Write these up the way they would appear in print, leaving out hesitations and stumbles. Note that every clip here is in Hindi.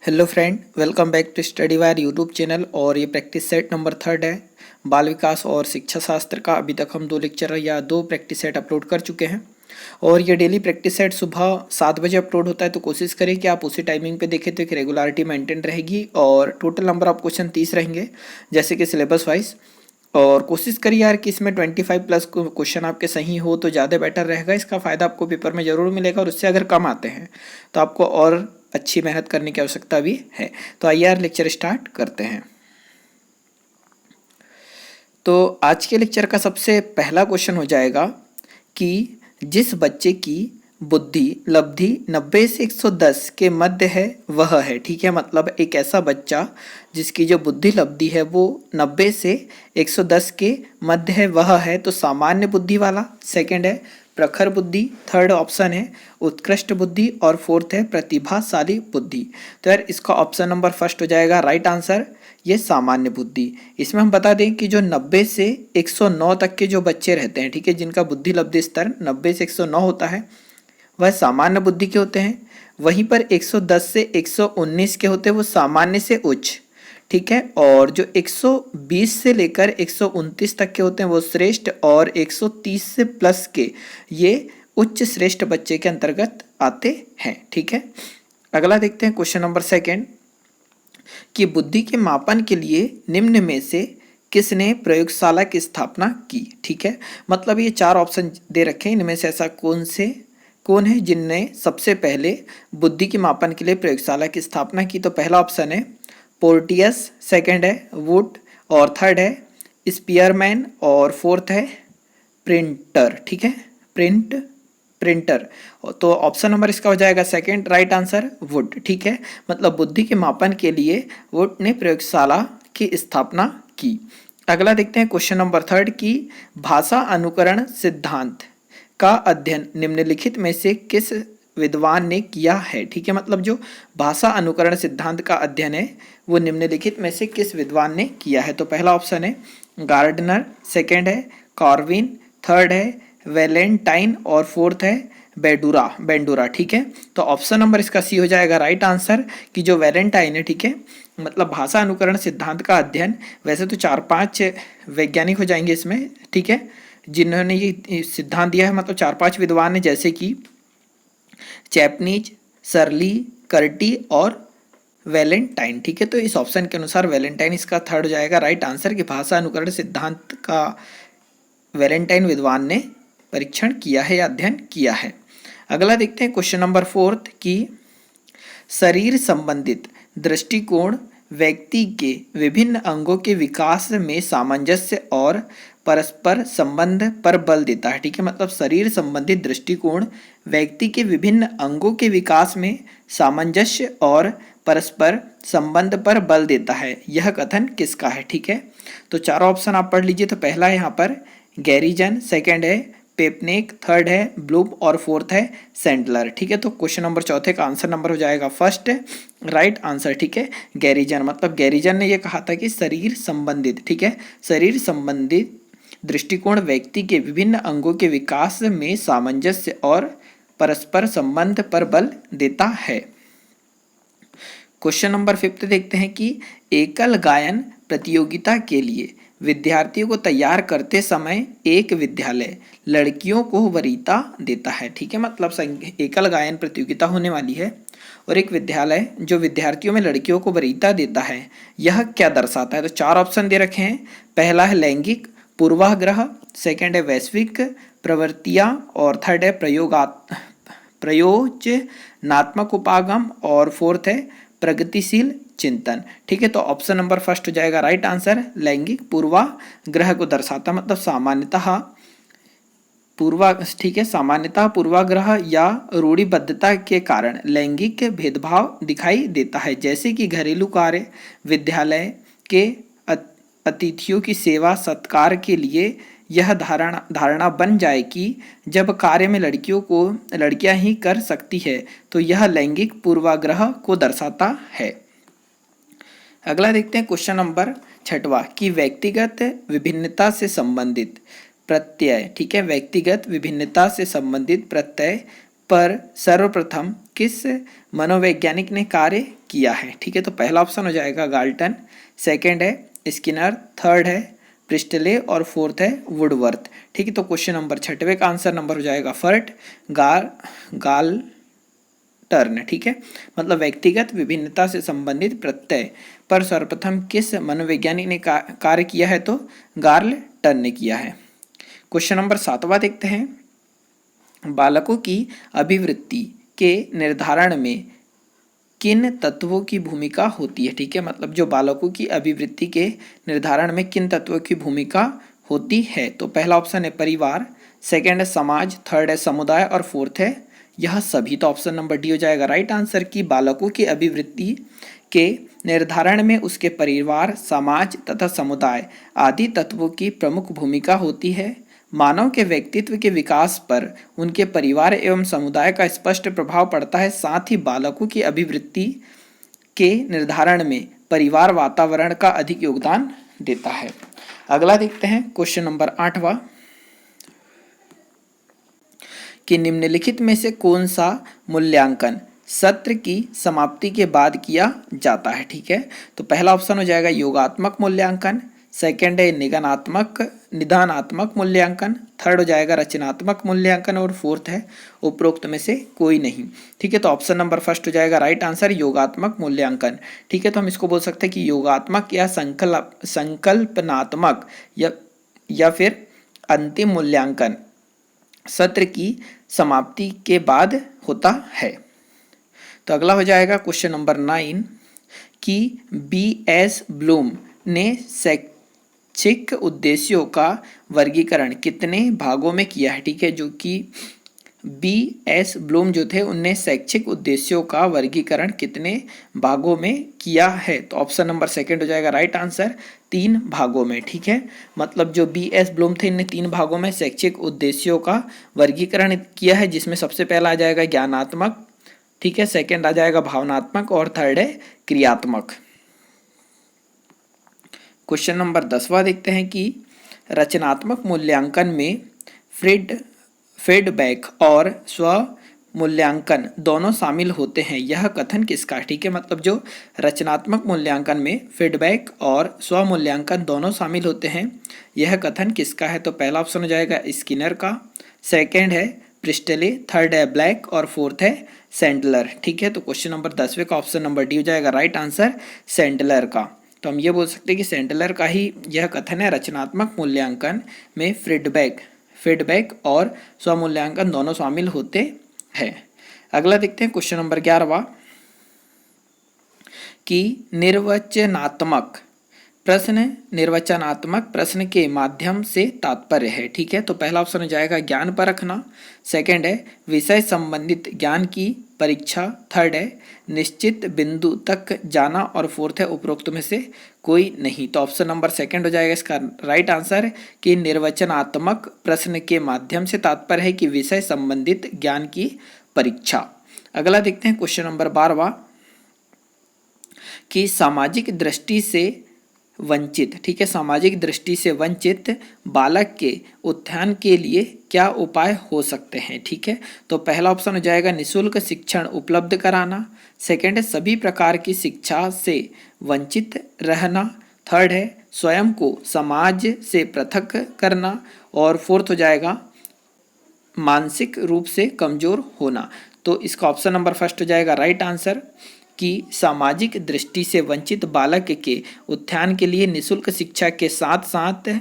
Hello friend, welcome back to study wire YouTube channel. और ये प्रैक्टिस सेट नंबर 3 है बाल विकास और शिक्षा शास्त्र का। अभी तक हम 2 लेक्चर या 2 प्रैक्टिस सेट अपलोड कर चुके हैं और ये डेली प्रैक्टिस सेट सुबह 7 बजे अपलोड होता है। तो कोशिश करें कि आप उसी टाइमिंग पे देखें तो एक रेगुलरिटी मेंटेन रहेगी और टोटल नंबर ऑफ क्वेश्चन 30 रहेंगे जैसे कि सिलेबस वाइज। और कोशिश करिए यार कि इसमें 25 प्लस क्वेश्चन आपके सही हो तो ज़्यादा बेटर रहेगा। इसका फ़ायदा आपको पेपर में ज़रूर मिलेगा और उससे अगर कम आते हैं तो आपको और अच्छी मेहनत करने की आवश्यकता भी है। तो आइए यार लेक्चर स्टार्ट करते हैं। तो आज के लेक्चर का सबसे पहला क्वेश्चन हो जाएगा कि जिस बच्चे की बुद्धि लब्धि 90 से 110 के मध्य है वह है। ठीक है, मतलब एक ऐसा बच्चा जिसकी जो बुद्धि लब्धि है वो 90 से 110 के मध्य है वह है। तो सामान्य बुद्धि वाला, सेकंड है प्रखर बुद्धि, थर्ड ऑप्शन है उत्कृष्ट बुद्धि और फोर्थ है प्रतिभाशाली बुद्धि। तो यार इसका ऑप्शन नंबर फर्स्ट हो जाएगा राइट आंसर, ये सामान्य बुद्धि। इसमें हम बता दें कि जो 90 से 109 तक के जो बच्चे रहते हैं, ठीक है, जिनका बुद्धि लब्धि स्तर 90 से 109 होता है वह सामान्य बुद्धि के होते हैं। वहीं पर 110 से 119 के होते हैं वो सामान्य से उच्च। ठीक है, और जो 120 से लेकर 129 तक के होते हैं वो श्रेष्ठ और 130 से प्लस के ये उच्च श्रेष्ठ बच्चे के अंतर्गत आते हैं। ठीक है, अगला देखते हैं क्वेश्चन नंबर सेकंड कि बुद्धि के मापन के लिए निम्न में से किसने प्रयोगशाला की स्थापना की। ठीक है, मतलब ये 4 ऑप्शन दे रखे हैं, इनमें से ऐसा कौन है जिनने सबसे पहले बुद्धि के मापन के लिए प्रयोगशाला की स्थापना की। तो पहला ऑप्शन है पोर्टियस, सेकंड है वुड और थर्ड है स्पीयरमैन और फोर्थ है प्रिंटर। ठीक है, प्रिंटर। तो ऑप्शन नंबर इसका हो जाएगा सेकंड, राइट आंसर वुड। ठीक है, मतलब बुद्धि के मापन के लिए वुड ने प्रयोगशाला की स्थापना की। अगला देखते हैं क्वेश्चन नंबर थर्ड की भाषा अनुकरण सिद्धांत का अध्ययन निम्नलिखित में से किस विद्वान ने किया है। ठीक है, मतलब जो भाषा अनुकरण सिद्धांत का अध्ययन है वो निम्नलिखित में से किस विद्वान ने किया है। तो पहला ऑप्शन है गार्डनर, सेकंड है कॉर्विन, थर्ड है वैलेंटाइन और फोर्थ है बेंडूरा। ठीक है, तो ऑप्शन नंबर इसका सी हो जाएगा राइट आंसर कि जो वैलेंटाइन है, ठीक है, मतलब भाषा अनुकरण सिद्धांत का अध्ययन, वैसे तो 4-5 वैज्ञानिक हो जाएंगे इसमें, ठीक है, जिन्होंने ये सिद्धांत दिया है, मतलब 4-5 विद्वान हैं जैसे कि चैपनीज, सरली, कर्टी और वैलेंटाइन। ठीक है, तो इस ऑप्शन के अनुसार वैलेंटाइन इसका थर्ड हो जाएगा राइट आंसर कि भाषा अनुकरण सिद्धांत का वैलेंटाइन विद्वान ने परीक्षण किया है या अध्ययन किया है। अगला देखते हैं क्वेश्चन नंबर फोर्थ की शरीर संबंधित दृष्टिकोण व्यक्ति के विभिन्न अंगों के विकास में सामंजस्य और परस्पर संबंध पर बल देता है। ठीक है, मतलब शरीर संबंधित दृष्टिकोण व्यक्ति के विभिन्न अंगों के विकास में सामंजस्य और परस्पर संबंध पर बल देता है। यह कथन किसका है। ठीक है, तो चारों ऑप्शन आप पढ़ लीजिए। तो पहला है यहाँ पर गैरीजन, सेकंड है पेपनेक, थर्ड है ब्लूम और फोर्थ है सेंडलर। ठीक है, तो क्वेश्चन नंबर चौथे का आंसर नंबर हो जाएगा फर्स्ट, राइट आंसर। ठीक है, गैरीजन, मतलब गैरीजन ने यह कहा था कि शरीर संबंधित, ठीक है, शरीर संबंधित दृष्टिकोण व्यक्ति के विभिन्न अंगों के विकास में सामंजस्य और परस्पर संबंध पर बल देता है। क्वेश्चन नंबर फिफ्थ देखते हैं कि एकल गायन प्रतियोगिता के लिए विद्यार्थियों को तैयार करते समय एक विद्यालय लड़कियों को वरीयता देता है। ठीक है, मतलब एकल गायन प्रतियोगिता होने वाली है और एक विद्यालय जो विद्यार्थियों में लड़कियों को वरीयता देता है, यह क्या दर्शाता है। तो 4 ऑप्शन दे रखे हैं। पहला है लैंगिक पूर्वाग्रह, सेकंड है वैश्विक प्रवृत्तियां और थर्ड है प्रयोजनात्मक उपागम और फोर्थ है प्रगतिशील चिंतन। ठीक है, तो ऑप्शन नंबर फर्स्ट हो जाएगा राइट आंसर, लैंगिक पूर्वाग्रह को दर्शाता, मतलब सामान्यतः पूर्वाग्रह या रूढ़िबद्धता के कारण लैंगिक भेदभाव दिखाई देता है, जैसे कि घरेलू कार्य, विद्यालय के अतिथियों की सेवा सत्कार के लिए यह धारणा बन जाए कि जब कार्य में लड़कियां ही कर सकती है तो यह लैंगिक पूर्वाग्रह को दर्शाता है। अगला देखते हैं क्वेश्चन नंबर छठवां कि व्यक्तिगत विभिन्नता से संबंधित प्रत्यय, ठीक है, व्यक्तिगत विभिन्नता से संबंधित प्रत्यय पर सर्वप्रथम किस मनोवैज्ञानिक ने कार्य किया है। ठीक है, तो पहला ऑप्शन हो जाएगा गाल्टन, सेकंड है स्किनर, थर्ड है प्रिस्टले और फोर्थ है वुडवर्थ। ठीक है, तो क्वेश्चन नंबर 6वें का आंसर नंबर हो जाएगा फर्ट गाल टर्न। ठीक है, मतलब व्यक्तिगत विभिन्नता से संबंधित प्रत्यय पर सर्वप्रथम किस मनोवैज्ञानिक ने कार्य किया है, तो गार्ल टर्न ने किया है। क्वेश्चन नंबर 7वां देखते हैं, बालकों की अभिवृत्ति के निर्धारण में किन तत्वों की भूमिका होती है। ठीक है, मतलब जो बालकों की अभिवृत्ति के निर्धारण में किन तत्वों की भूमिका होती है, तो पहला ऑप्शन है परिवार, सेकंड है समाज, थर्ड है समुदाय और फोर्थ है यह सभी। तो ऑप्शन नंबर डी हो जाएगा राइट आंसर की बालकों की अभिवृत्ति के निर्धारण में उसके परिवार, समाज तथा समुदाय आदि तत्वों की प्रमुख भूमिका होती है। मानव के व्यक्तित्व के विकास पर उनके परिवार एवं समुदाय का स्पष्ट प्रभाव पड़ता है। साथ ही बालकों की अभिवृत्ति के निर्धारण में परिवार वातावरण का अधिक योगदान देता है। अगला देखते हैं क्वेश्चन नंबर 8वां, कि निम्नलिखित में से कौन सा मूल्यांकन सत्र की समाप्ति के बाद किया जाता है। ठीक है, तो पहला ऑप्शन हो जाएगा योगात्मक मूल्यांकन, सेकंड है निदानात्मक मूल्यांकन, थर्ड हो जाएगा रचनात्मक मूल्यांकन और फोर्थ है उपरोक्त में से कोई नहीं। ठीक है, तो ऑप्शन नंबर फर्स्ट हो जाएगा राइट आंसर योगात्मक मूल्यांकन। ठीक है, तो हम इसको बोल सकते हैं कि योगात्मक या संकल्पनात्मक या फिर अंतिम मूल्यांकन सत्र की समाप्ति के बाद होता है। तो अगला हो जाएगा क्वेश्चन नंबर 9 कि B.S. ब्लूम ने शैक्षिक उद्देश्यों का वर्गीकरण कितने भागों में किया है। ठीक है, जो कि B.S. ब्लूम जो थे उनने शैक्षिक उद्देश्यों का वर्गीकरण कितने भागों में किया है, तो ऑप्शन नंबर सेकंड हो जाएगा राइट आंसर 3 भागों में। ठीक है, मतलब जो B.S. ब्लूम थे इनने 3 भागों में शैक्षिक उद्देश्यों का वर्गीकरण किया है, जिसमें सबसे पहला आ जाएगा ज्ञानात्मक, ठीक है, सेकंड आ जाएगा भावनात्मक और थर्ड है क्रियात्मक। क्वेश्चन नंबर 10वां देखते हैं कि रचनात्मक मूल्यांकन में फीडबैक और स्व मूल्यांकन दोनों शामिल होते हैं, यह कथन किसका। ठीक है, मतलब जो रचनात्मक मूल्यांकन में फीडबैक और स्व मूल्यांकन दोनों शामिल होते हैं, यह कथन किसका है, तो पहला ऑप्शन हो जाएगा स्किनर का, सेकंड है प्रिस्टले, थर्ड है ब्लैक और फोर्थ है सेंडलर। ठीक है, तो क्वेश्चन नंबर 10वें का ऑप्शन नंबर डी हो जाएगा राइट आंसर सेंडलर का। तो हम ये बोल सकते हैं कि सेंडलर का ही यह कथन है रचनात्मक मूल्यांकन में फीडबैक और स्वमूल्यांकन दोनों शामिल होते हैं। अगला देखते हैं क्वेश्चन नंबर 11वां कि निर्वचनात्मक प्रश्न के माध्यम से तात्पर्य है। ठीक है, तो पहला ऑप्शन हो जाएगा ज्ञान परखना, सेकंड है विषय संबंधित ज्ञान की परीक्षा, थर्ड है निश्चित बिंदु तक जाना और फोर्थ है उपरोक्त में से कोई नहीं। तो ऑप्शन नंबर सेकंड हो जाएगा इसका राइट आंसर कि निर्वचनात्मक प्रश्न के माध्यम से तात्पर्य है कि विषय संबंधित ज्ञान की परीक्षा। अगला देखते हैं क्वेश्चन नंबर 12वां कि सामाजिक दृष्टि से वंचित, ठीक है, सामाजिक दृष्टि से वंचित बालक के उत्थान के लिए क्या उपाय हो सकते हैं। ठीक है, तो पहला ऑप्शन हो जाएगा निःशुल्क शिक्षण उपलब्ध कराना, सेकंड है सभी प्रकार की शिक्षा से वंचित रहना, थर्ड है स्वयं को समाज से पृथक करना और फोर्थ हो जाएगा मानसिक रूप से कमजोर होना। तो इसका ऑप्शन नंबर फर्स्ट हो जाएगा राइट आंसर कि सामाजिक दृष्टि से वंचित बालक के उत्थान के लिए निःशुल्क शिक्षा के साथ साथ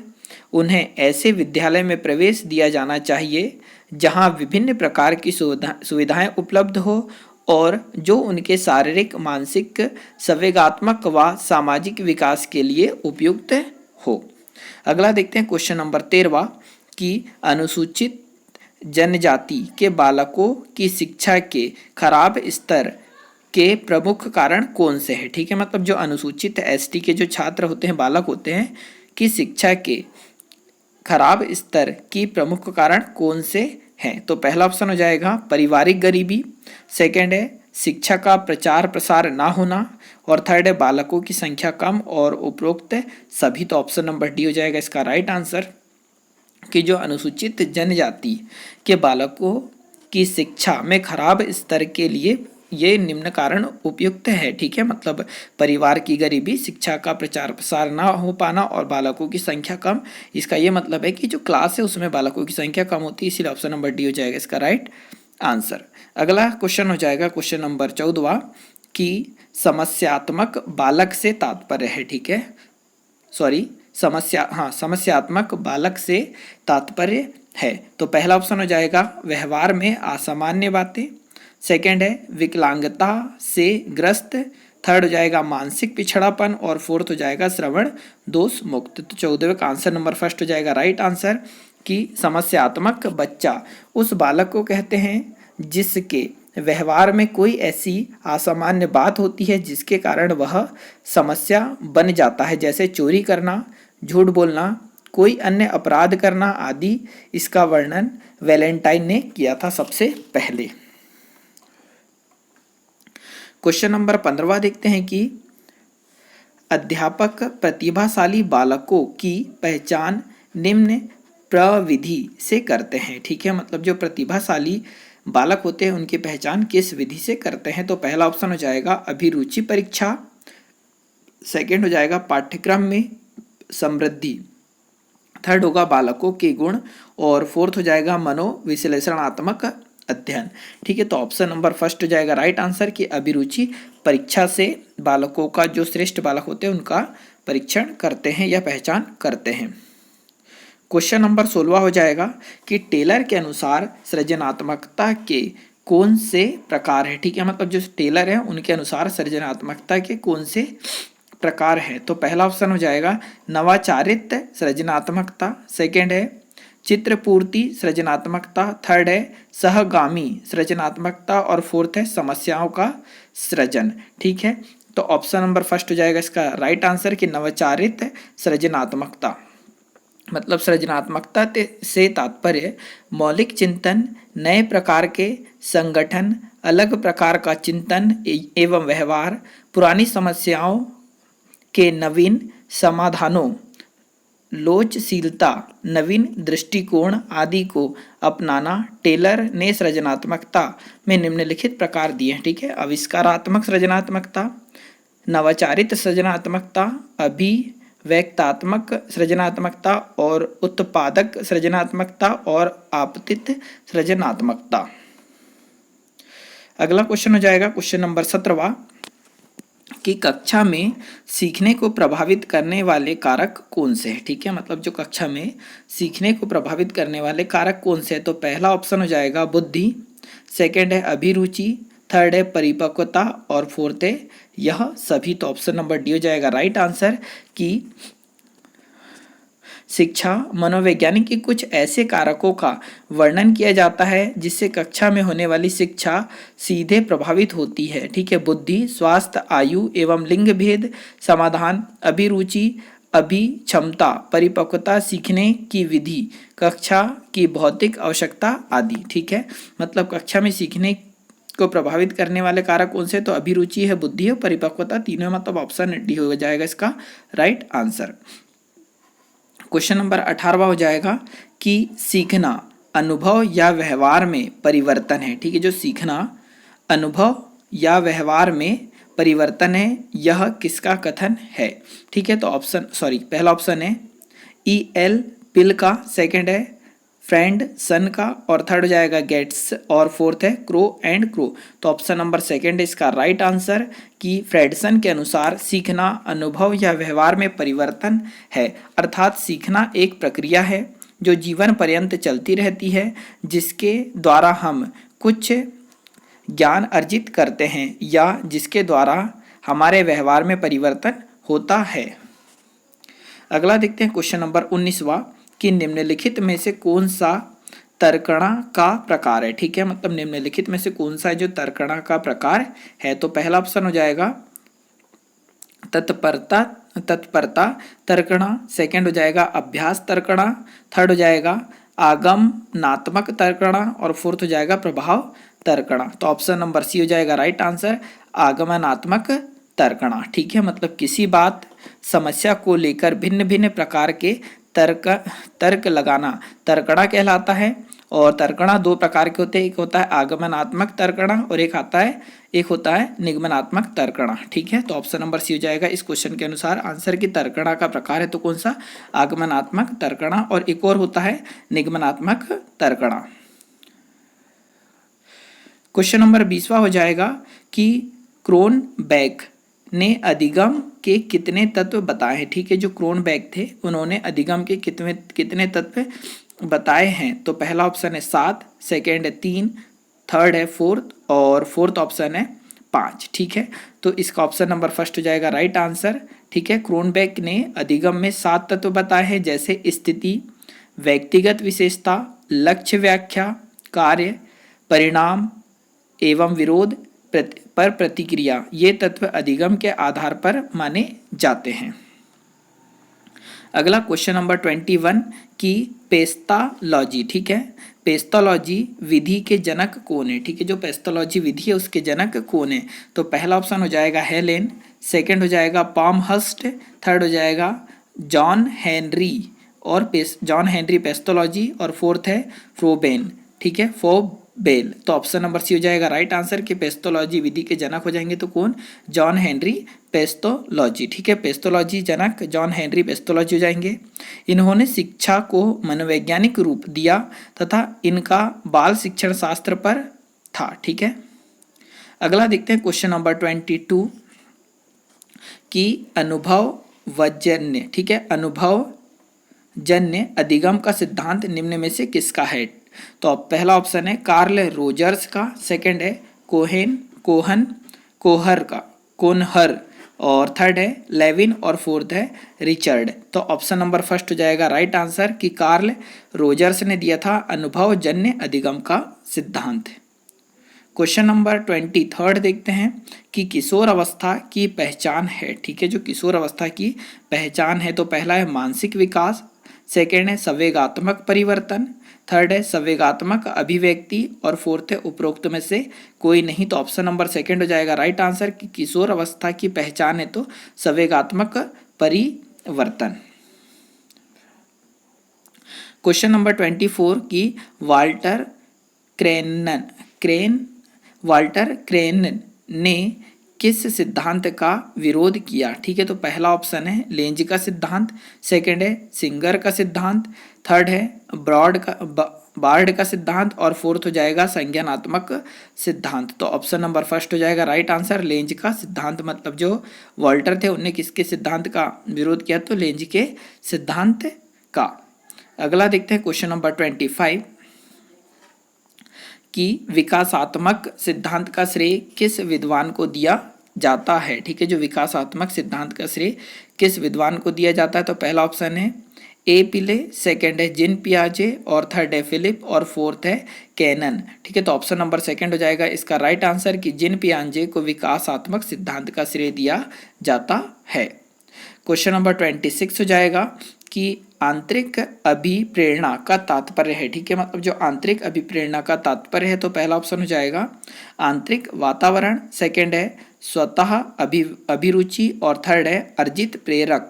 उन्हें ऐसे विद्यालय में प्रवेश दिया जाना चाहिए जहां विभिन्न प्रकार की सुविधाएं उपलब्ध हो और जो उनके शारीरिक, मानसिक, संवेगात्मक व सामाजिक विकास के लिए उपयुक्त हो। अगला देखते हैं क्वेश्चन नंबर 13वां कि अनुसूचित जनजाति के बालकों की शिक्षा के खराब स्तर के प्रमुख कारण कौन से हैं। ठीक है, मतलब जो अनुसूचित एसटी के जो छात्र होते हैं, बालक होते हैं, कि शिक्षा के खराब स्तर की प्रमुख कारण कौन से हैं, तो पहला ऑप्शन हो जाएगा पारिवारिक गरीबी, सेकंड है शिक्षा का प्रचार प्रसार ना होना और थर्ड है बालकों की संख्या कम और उपरोक्त सभी। तो ऑप्शन नंबर डी हो जाएगा इसका राइट आंसर कि जो अनुसूचित जनजाति के बालकों की शिक्षा में खराब स्तर के लिए ये निम्न कारण उपयुक्त है, ठीक है। मतलब परिवार की गरीबी, शिक्षा का प्रचार प्रसार ना हो पाना और बालकों की संख्या कम। इसका ये मतलब है कि जो क्लास है उसमें बालकों की संख्या कम होती है, इसीलिए ऑप्शन नंबर डी हो जाएगा इसका राइट आंसर। अगला क्वेश्चन हो जाएगा क्वेश्चन नंबर 14 कि समस्यात्मक बालक से तात्पर्य है, ठीक है। सॉरी, समस्यात्मक बालक से तात्पर्य है। तो पहला ऑप्शन हो जाएगा व्यवहार में असामान्य बातें, सेकंड है विकलांगता से ग्रस्त, थर्ड हो जाएगा मानसिक पिछड़ापन और फोर्थ हो जाएगा श्रवण दोष मुक्त। तो 14वें का आंसर नंबर फर्स्ट हो जाएगा राइट आंसर कि समस्यात्मक बच्चा उस बालक को कहते हैं जिसके व्यवहार में कोई ऐसी असामान्य बात होती है जिसके कारण वह समस्या बन जाता है, जैसे चोरी करना, झूठ बोलना, कोई अन्य अपराध करना आदि। इसका वर्णन वैलेंटाइन ने किया था सबसे पहले। क्वेश्चन नंबर 15 देखते हैं कि अध्यापक प्रतिभाशाली बालकों की पहचान निम्न प्रविधि से करते हैं, ठीक है। मतलब जो प्रतिभाशाली बालक होते हैं उनकी पहचान किस विधि से करते हैं। तो पहला ऑप्शन हो जाएगा अभिरुचि परीक्षा, सेकंड हो जाएगा पाठ्यक्रम में समृद्धि, थर्ड होगा बालकों के गुण और फोर्थ हो जाएगा मनोविश्लेषणात्मक अध्ययन, ठीक है। तो ऑप्शन नंबर फर्स्ट हो जाएगा राइट आंसर कि अभिरुचि परीक्षा से बालकों का जो श्रेष्ठ बालक होते हैं उनका परीक्षण करते हैं या पहचान करते हैं। क्वेश्चन नंबर 16 हो जाएगा कि टेलर के अनुसार सृजनात्मकता के कौन से प्रकार है, ठीक है। मतलब जो टेलर है उनके अनुसार सृजनात्मकता के कौन से प्रकार है। तो पहला ऑप्शन हो जाएगा नवाचारित सृजनात्मकता, सेकंड है चित्रपूर्ति सृजनात्मकता, थर्ड है सहगामी सृजनात्मकता और फोर्थ है समस्याओं का सृजन, ठीक है। तो ऑप्शन नंबर फर्स्ट हो जाएगा इसका राइट आंसर कि नवाचारित सृजनात्मकता। मतलब सृजनात्मकता से तात्पर्य मौलिक चिंतन, नए प्रकार के संगठन, अलग प्रकार का चिंतन एवं व्यवहार, पुरानी समस्याओं के नवीन समाधानों, लोचशीलता, नवीन दृष्टिकोण आदि को अपनाना। टेलर ने सृजनात्मकता में निम्नलिखित प्रकार दिए हैं, ठीक है। आविष्कारात्मक सृजनात्मकता, नवाचारित सृजनात्मकता, अभिव्यक्तात्मक सृजनात्मकता और उत्पादक सृजनात्मकता और आपतित सृजनात्मकता। अगला क्वेश्चन हो जाएगा क्वेश्चन नंबर 17 कि कक्षा में सीखने को प्रभावित करने वाले कारक कौन से हैं, ठीक है। मतलब जो कक्षा में सीखने को प्रभावित करने वाले कारक कौन से हैं। तो पहला ऑप्शन हो जाएगा बुद्धि, सेकंड है अभिरुचि, थर्ड है परिपक्वता और फोर्थ है यह सभी। तो ऑप्शन नंबर डी हो जाएगा राइट आंसर कि शिक्षा मनोवैज्ञानिक के कुछ ऐसे कारकों का वर्णन किया जाता है जिससे कक्षा में होने वाली शिक्षा सीधे प्रभावित होती है, ठीक है। बुद्धि, स्वास्थ्य, आयु एवं लिंग भेद, समाधान, अभिरुचि, अभिक्षमता, परिपक्वता, सीखने की विधि, कक्षा की भौतिक आवश्यकता आदि, ठीक है। मतलब कक्षा में सीखने को प्रभावित करने वाले कारक कौन से। तो अभिरुचि है, बुद्धि है, परिपक्वता, तीनों। मतलब ऑप्शन डी हो जाएगा इसका राइट आंसर। क्वेश्चन नंबर 18 हो जाएगा कि सीखना अनुभव या व्यवहार में परिवर्तन है, ठीक है। जो सीखना अनुभव या व्यवहार में परिवर्तन है यह किसका कथन है, ठीक है। तो पहला ऑप्शन है E.L. पिल का, सेकंड है फ्रेंडसन का और थर्ड हो जाएगा गेट्स और फोर्थ है क्रो एंड क्रो। तो ऑप्शन नंबर सेकंड है इसका राइट आंसर कि फ्रेडसन के अनुसार सीखना अनुभव या व्यवहार में परिवर्तन है, अर्थात सीखना एक प्रक्रिया है जो जीवन पर्यंत चलती रहती है जिसके द्वारा हम कुछ ज्ञान अर्जित करते हैं या जिसके द्वारा हमारे व्यवहार में परिवर्तन होता है। अगला देखते हैं क्वेश्चन नंबर 19वां कि निम्नलिखित में से कौन सा तर्कणा का प्रकार है, ठीक है। मतलब निम्नलिखित में से कौन सा है जो तर्कणा का प्रकार है। तो पहला ऑप्शन हो जाएगा तत्परता तर्कणा, सेकंड हो जाएगा अभ्यास तर्कणा, थर्ड हो जाएगा आगमनात्मक तर्कणा और फोर्थ हो जाएगा प्रभाव तर्कणा। तो ऑप्शन नंबर सी हो जाएगा राइट आंसर आगमनात्मक तर्कणा, ठीक है। मतलब किसी बात समस्या को लेकर भिन्न भिन्न प्रकार के तर्क लगाना तर्कणा कहलाता है और तर्कणा दो प्रकार के होते हैं, एक होता है आगमनात्मक तर्कणा और एक होता है निगमनात्मक तर्कणा। ठीक है, तो ऑप्शन नंबर सी हो जाएगा इस क्वेश्चन के अनुसार आंसर की तर्कणा का प्रकार है तो कौन सा, आगमनात्मक तर्कणा, और एक और होता है निगमनात्मक तर्कणा। क्वेश्चन नंबर 20वां हो जाएगा कि क्रोनबेक ने अधिगम के कितने तत्व बताए हैं। ठीक है, जो क्रोनबेक थे उन्होंने अधिगम के कितने तत्व बताए हैं। तो पहला ऑप्शन है 7, सेकेंड है 3, थर्ड है 4 और फोर्थ ऑप्शन है 5। ठीक है, तो इसका ऑप्शन नंबर फर्स्ट हो जाएगा राइट आंसर। ठीक है, क्रोनबेक ने अधिगम में 7 तत्व बताए हैं, जैसे स्थिति, व्यक्तिगत विशेषता, लक्ष्य व्याख्या, कार्य, परिणाम एवं विरोध पर प्रतिक्रिया। ये तत्व अधिगम के आधार पर माने जाते हैं। अगला क्वेश्चन नंबर 21 की पेस्टोलॉजी। ठीक है, पेस्टोलॉजी विधि के जनक कौन है। ठीक है, जो पेस्टोलॉजी विधि है उसके जनक कौन है। तो पहला ऑप्शन हो जाएगा हेलेन, सेकंड हो जाएगा पामहर्स्ट, थर्ड हो जाएगा जॉन हेनरी पेस्टोलॉजी, और फोर्थ है फ्रोबेन। ठीक है, फोबेल। तो ऑप्शन नंबर सी हो जाएगा राइट आंसर कि पेस्टोलॉजी विधि के जनक हो जाएंगे तो कौन, जॉन हेनरी पेस्टोलॉजी। ठीक है, पेस्टोलॉजी जनक जॉन हेनरी पेस्टोलॉजी हो जाएंगे। इन्होंने शिक्षा को मनोवैज्ञानिक रूप दिया तथा इनका बाल शिक्षण शास्त्र पर था। ठीक है, अगला देखते हैं क्वेश्चन नंबर 22 की अनुभवजन्य। ठीक है, अनुभवजन्य अधिगम का सिद्धांत निम्न में से किसका है। तो पहला ऑप्शन है कार्ल रोजर्स का, सेकंड है कोहनर और थर्ड है लेविन और फोर्थ है रिचर्ड। तो ऑप्शन नंबर फर्स्ट हो जाएगा राइट आंसर कि कार्ल रोजर्स ने दिया था अनुभवजन्य अधिगम का सिद्धांत। क्वेश्चन नंबर 23 देखते हैं कि किशोर अवस्था की पहचान है। ठीक है, जो किशोर अवस्था की पहचान है तो पहला है मानसिक विकास, सेकेंड है संवेगात्मक परिवर्तन, थर्ड है संवेगात्मक अभिव्यक्ति और फोर्थ है उपरोक्त में से कोई नहीं। तो ऑप्शन नंबर सेकंड हो जाएगा राइट आंसर कि किशोर अवस्था की पहचान है तो संवेगात्मक परिवर्तन। क्वेश्चन नंबर 24 की वाल्टर क्रेनन ने किस सिद्धांत का विरोध किया। ठीक है, तो पहला ऑप्शन है लेंज का सिद्धांत, सेकंड है सिंगर का सिद्धांत, थर्ड है बार्ड का सिद्धांत और फोर्थ हो जाएगा संज्ञानात्मक सिद्धांत। तो ऑप्शन नंबर फर्स्ट हो जाएगा राइट आंसर लेंज का सिद्धांत, मतलब जो वॉल्टर थे उन्होंने किसके सिद्धांत का विरोध किया, तो लेंज के सिद्धांत का। अगला देखते हैं क्वेश्चन नंबर 25 कि विकासात्मक सिद्धांत का श्रेय किस विद्वान को दिया जाता है। ठीक है, जो विकासात्मक सिद्धांत का श्रेय किस विद्वान को दिया जाता है तो पहला ऑप्शन है ए पिले, सेकंड है जिन पियाजे और थर्ड है फिलिप और फोर्थ है कैनन। ठीक है, तो ऑप्शन नंबर सेकंड हो जाएगा इसका राइट आंसर कि जिन पियाजे को विकासात्मक सिद्धांत का श्रेय दिया जाता है। क्वेश्चन नंबर 26 हो जाएगा कि आंतरिक अभिप्रेरणा का तात्पर्य है। ठीक है, मतलब जो आंतरिक अभिप्रेरणा का तात्पर्य है तो पहला ऑप्शन हो जाएगा आंतरिक वातावरण, सेकंड है स्वतः अभिरुचि और थर्ड है अर्जित प्रेरक,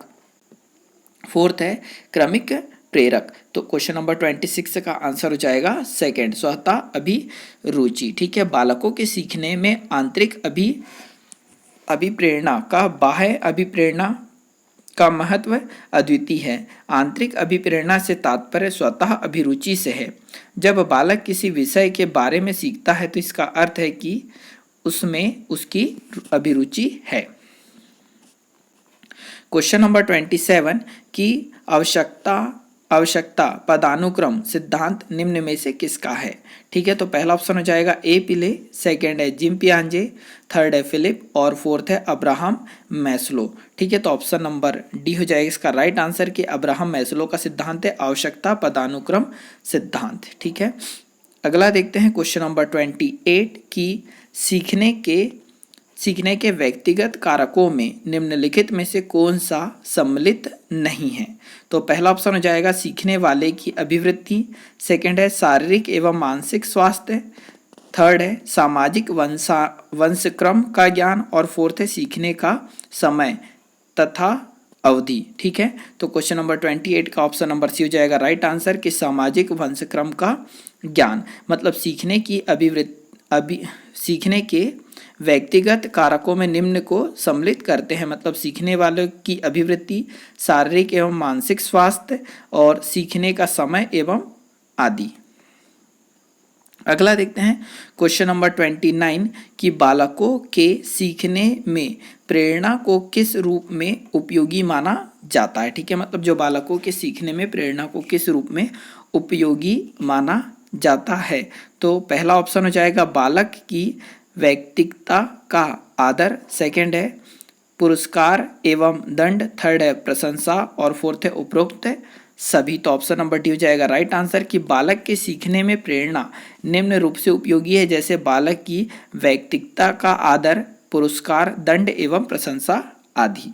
फोर्थ है क्रमिक प्रेरक। तो क्वेश्चन नंबर 26 का आंसर हो जाएगा सेकंड स्वतः अभिरुचि। ठीक है, बालकों के सीखने में आंतरिक अभिप्रेरणा का बाह्य अभिप्रेरणा का महत्व अद्वितीय है। आंतरिक अभिप्रेरणा से तात्पर्य स्वतः अभिरुचि से है। जब बालक किसी विषय के बारे में सीखता है तो इसका अर्थ है कि उसमें उसकी अभिरुचि है। क्वेश्चन नंबर 27 की आवश्यकता पदानुक्रम सिद्धांत निम्न में से किसका है। ठीक है, तो पहला ऑप्शन हो जाएगा ए पिले, सेकंड है जिम पियाजे, थर्ड है फिलिप और फोर्थ है अब्राहम मैस्लो। ठीक है, तो ऑप्शन नंबर डी हो जाएगा इसका राइट आंसर कि अब्राहम मैस्लो का सिद्धांत है आवश्यकता पदानुक्रम सिद्धांत। ठीक है, अगला देखते हैं क्वेश्चन नंबर 28 की सीखने के व्यक्तिगत कारकों में निम्नलिखित में से कौन सा सम्मिलित नहीं है। तो पहला ऑप्शन हो जाएगा सीखने वाले की अभिवृत्ति, सेकंड है शारीरिक एवं मानसिक स्वास्थ्य, थर्ड है सामाजिक वंशक्रम का ज्ञान और फोर्थ है सीखने का समय तथा अवधि। ठीक है, तो क्वेश्चन नंबर 28 का ऑप्शन नंबर सी हो जाएगा राइट आंसर कि सामाजिक वंशक्रम का ज्ञान, मतलब सीखने के व्यक्तिगत कारकों में निम्न को सम्मिलित करते हैं, मतलब सीखने वालों की अभिवृत्ति, शारीरिक एवं मानसिक स्वास्थ्य और सीखने का समय एवं आदि। अगला देखते हैं क्वेश्चन नंबर 29 कि बालकों के सीखने में प्रेरणा को किस रूप में उपयोगी माना जाता है। ठीक है, मतलब जो बालकों के सीखने में प्रेरणा को किस रूप में उपयोगी माना जाता है। तो पहला ऑप्शन हो जाएगा बालक की व्यक्तिगता का आदर, सेकंड है पुरस्कार एवं दंड, थर्ड है प्रशंसा और फोर्थ है उपरोक्त सभी। तो ऑप्शन नंबर डी हो जाएगा राइट आंसर कि बालक के सीखने में प्रेरणा निम्न रूप से उपयोगी है, जैसे बालक की व्यक्तिगता का आदर, पुरस्कार, दंड एवं प्रशंसा आदि।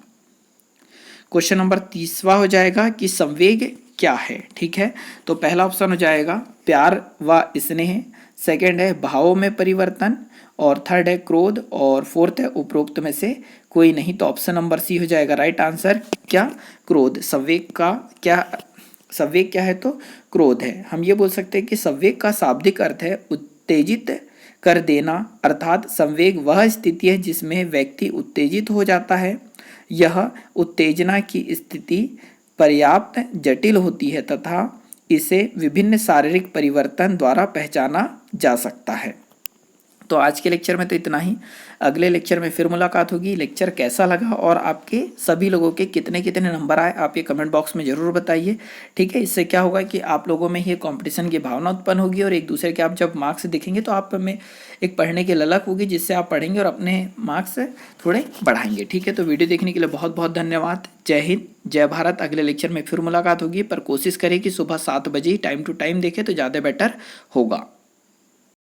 क्वेश्चन नंबर 30वां हो जाएगा कि संवेग क्या है। ठीक है, तो पहला ऑप्शन हो जाएगा प्यार व स्नेह, सेकंड है भावों में परिवर्तन और थर्ड है क्रोध और फोर्थ है उपरोक्त में से कोई नहीं। तो ऑप्शन नंबर सी हो जाएगा राइट आंसर, क्या क्रोध। संवेग क्या है तो क्रोध है। हम ये बोल सकते हैं कि संवेग का शाब्दिक अर्थ है उत्तेजित कर देना, अर्थात संवेग वह स्थिति है जिसमें व्यक्ति उत्तेजित हो जाता है। यह उत्तेजना की स्थिति पर्याप्त जटिल होती है तथा इसे विभिन्न शारीरिक परिवर्तन द्वारा पहचाना जा सकता है। तो आज के लेक्चर में तो इतना ही। अगले लेक्चर में फिर मुलाकात होगी। लेक्चर कैसा लगा और आपके सभी लोगों के कितने कितने नंबर आए आप ये कमेंट बॉक्स में ज़रूर बताइए। ठीक है, इससे क्या होगा कि आप लोगों में ही कंपटीशन की भावना उत्पन्न होगी और एक दूसरे के आप जब मार्क्स दिखेंगे तो आप में एक पढ़ने की ललक होगी, जिससे आप पढ़ेंगे और अपने मार्क्स थोड़े बढ़ाएंगे। ठीक है, तो वीडियो देखने के लिए बहुत बहुत धन्यवाद। जय हिंद, जय भारत। अगले लेक्चर में फिर मुलाकात होगी, पर कोशिश करें कि सुबह 7 बजे टाइम टू टाइम देखें तो ज़्यादा बेटर होगा।